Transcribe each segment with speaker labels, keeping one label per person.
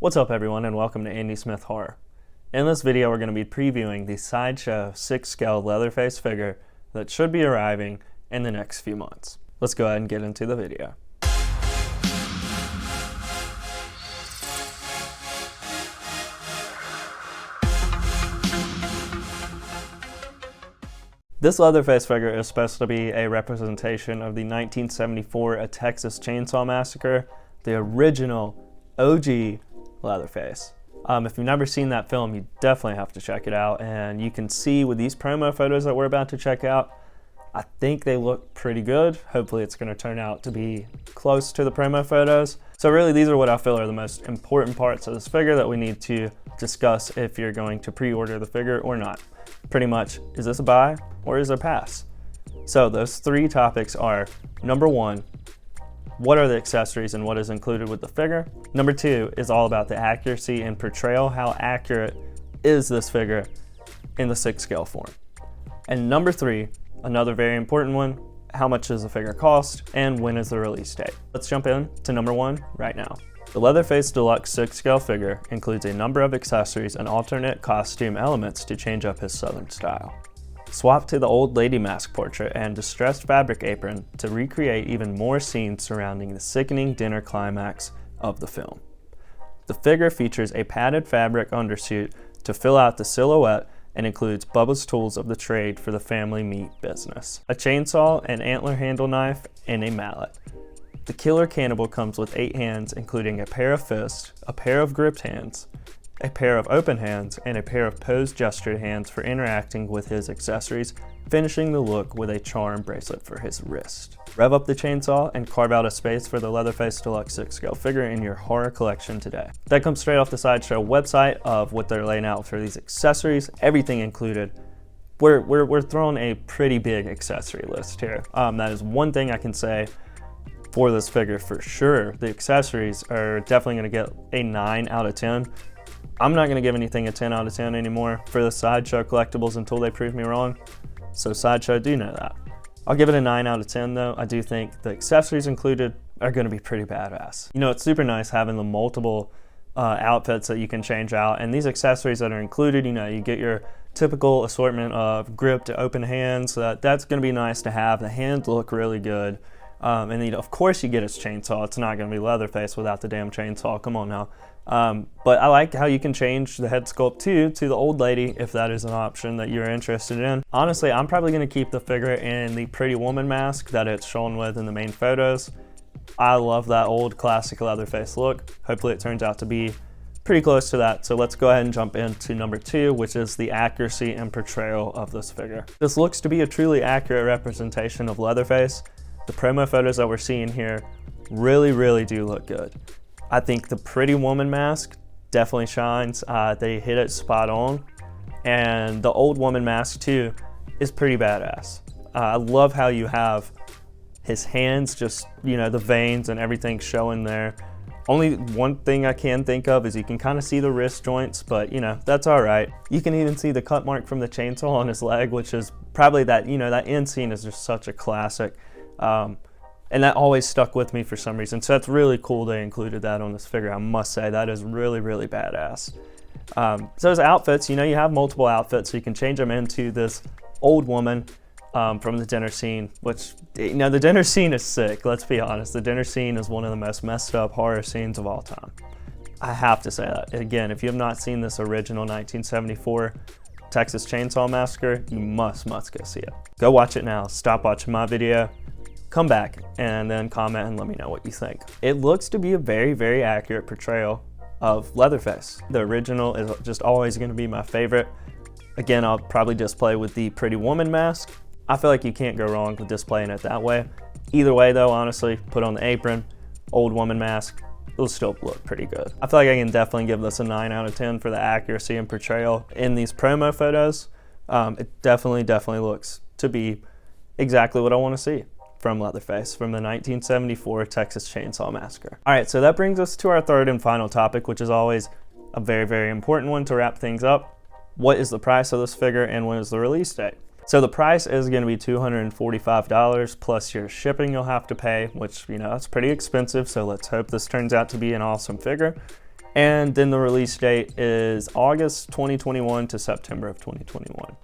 Speaker 1: What's up everyone, and welcome to Andy Smith Horror. In this video we're going to be previewing the Sideshow 6-scale Leatherface figure that should be arriving in the next few months. Let's go ahead and get into the video. This Leatherface figure is supposed to be a representation of the 1974 A Texas Chainsaw Massacre, the original OG Leatherface. If you've never seen that film, you definitely have to check it out, and you can see with these promo photos that we're about to check out, I think they look pretty good. Hopefully it's going to turn out to be close to the promo photos. So really these are what I feel are the most important parts of this figure that we need to discuss if you're going to pre-order the figure or not. Pretty much, is this a buy or is it a pass? So those three topics are, number one, what are the accessories and what is included with the figure? Number two is all about the accuracy and portrayal. How accurate is this figure in the 6-scale form? And number three, another very important one, how much does the figure cost and when is the release date? Let's jump in to number one right now. The Leatherface Deluxe 6-scale figure includes a number of accessories and alternate costume elements to change up his southern style. Swap to the old lady mask portrait and distressed fabric apron to recreate even more scenes surrounding the sickening dinner climax of the film. The figure features a padded fabric undersuit to fill out the silhouette and includes Bubba's tools of the trade for the family meat business: a chainsaw, an antler handle knife, and a mallet. The killer cannibal comes with 8 hands, including a pair of fists, a pair of gripped hands, a pair of open hands, and a pair of posed gestured hands for interacting with his accessories, finishing the look with a charm bracelet for his wrist. Rev up the chainsaw and carve out a space for the Leatherface Deluxe 6-scale figure in your horror collection today. That comes straight off the Sideshow website of what they're laying out for these accessories, everything included. We're throwing a pretty big accessory list here. That is one thing I can say for this figure for sure. The accessories are definitely going to get a 9 out of 10. I'm not going to give anything a 10 out of 10 anymore for the Sideshow Collectibles until they prove me wrong. So Sideshow do know that. I'll give it a 9 out of 10 though. I do think the accessories included are going to be pretty badass. You know, it's super nice having the multiple outfits that you can change out, and these accessories that are included, you know, you get your typical assortment of grip to open hands. That's going to be nice to have. The hands look really good. And then, of course you get his chainsaw. It's not going to be Leatherface without the damn chainsaw. Come on now. But I like how you can change the head sculpt too to the old lady if that is an option that you're interested in. Honestly, I'm probably going to keep the figure in the Pretty Woman mask that it's shown with in the main photos. I love that old classic Leatherface look. Hopefully it turns out to be pretty close to that. So let's go ahead and jump into number two, which is the accuracy and portrayal of this figure. This looks to be a truly accurate representation of Leatherface. The promo photos that we're seeing here really do look good. I think the Pretty Woman mask definitely shines. They hit it spot on. And the Old Woman mask too is pretty badass. I love how you have his hands, just, you know, the veins and everything showing there. Only one thing I can think of is you can kind of see the wrist joints, but you know, that's all right. You can even see the cut mark from the chainsaw on his leg, which is probably that, you know, that end scene is just such a classic. And that always stuck with me for some reason. So that's really cool they included that on this figure. I must say that is really badass. So his outfits, you know, you have multiple outfits, so you can change them into this old woman from the dinner scene, which, you know, the dinner scene is sick. Let's be honest. The dinner scene is one of the most messed up horror scenes of all time. I have to say that. Again, if you have not seen this original 1974 Texas Chainsaw Massacre, you must go see it. Go watch it now. Stop watching my video. Come back and then comment and let me know what you think. It looks to be a very accurate portrayal of Leatherface. The original is just always going to be my favorite. Again, I'll probably display with the Pretty Woman mask. I feel like you can't go wrong with displaying it that way. Either way though, honestly, put on the apron, Old Woman mask, it'll still look pretty good. I feel like I can definitely give this a 9 out of 10 for the accuracy and portrayal in these promo photos. It definitely looks to be exactly what I want to see from Leatherface from the 1974 Texas Chainsaw Massacre. All right, so that brings us to our third and final topic, which is always a very important one to wrap things up. What is the price of this figure and when is the release date? So the price is going to be $245 plus your shipping you'll have to pay, which, you know, that's pretty expensive. So let's hope this turns out to be an awesome figure. And then the release date is August 2021 to September of 2021.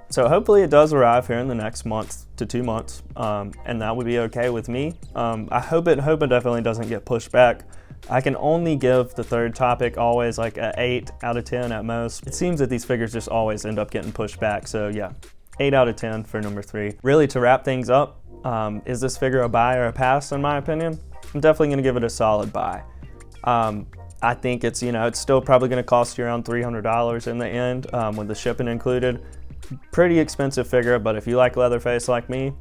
Speaker 1: So hopefully it does arrive here in the next month to 2 months, and that would be okay with me. I hope it definitely doesn't get pushed back. I can only give the third topic always like an 8 out of 10 at most. It seems that these figures just always end up getting pushed back, so yeah, 8 out of 10 for number 3. Really, to wrap things up, is this figure a buy or a pass in my opinion? I'm definitely gonna give it a solid buy. I think it's, it's still probably gonna cost you around $300 in the end, with the shipping included. Pretty expensive figure, but if you like Leatherface like me,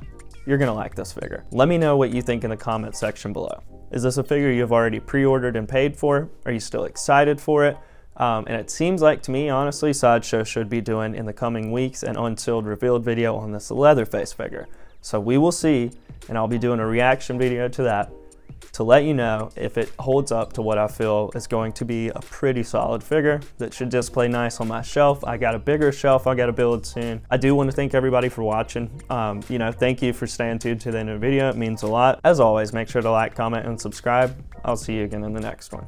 Speaker 1: you're gonna like this figure. Let me know what you think in the comment section below. Is this a figure you've already pre-ordered and paid for? Are you still excited for it? And it seems like to me, honestly, Sideshow should be doing in the coming weeks an unsealed revealed video on this Leatherface figure. So we will see, and I'll be doing a reaction video to that to let you know if it holds up to what I feel is going to be a pretty solid figure that should display nice on my shelf. I got a bigger shelf I got to build soon. I do want to thank everybody for watching. Thank you for staying tuned to the end of the video. It means a lot. As always, make sure to like, comment, and subscribe. I'll see you again in the next one.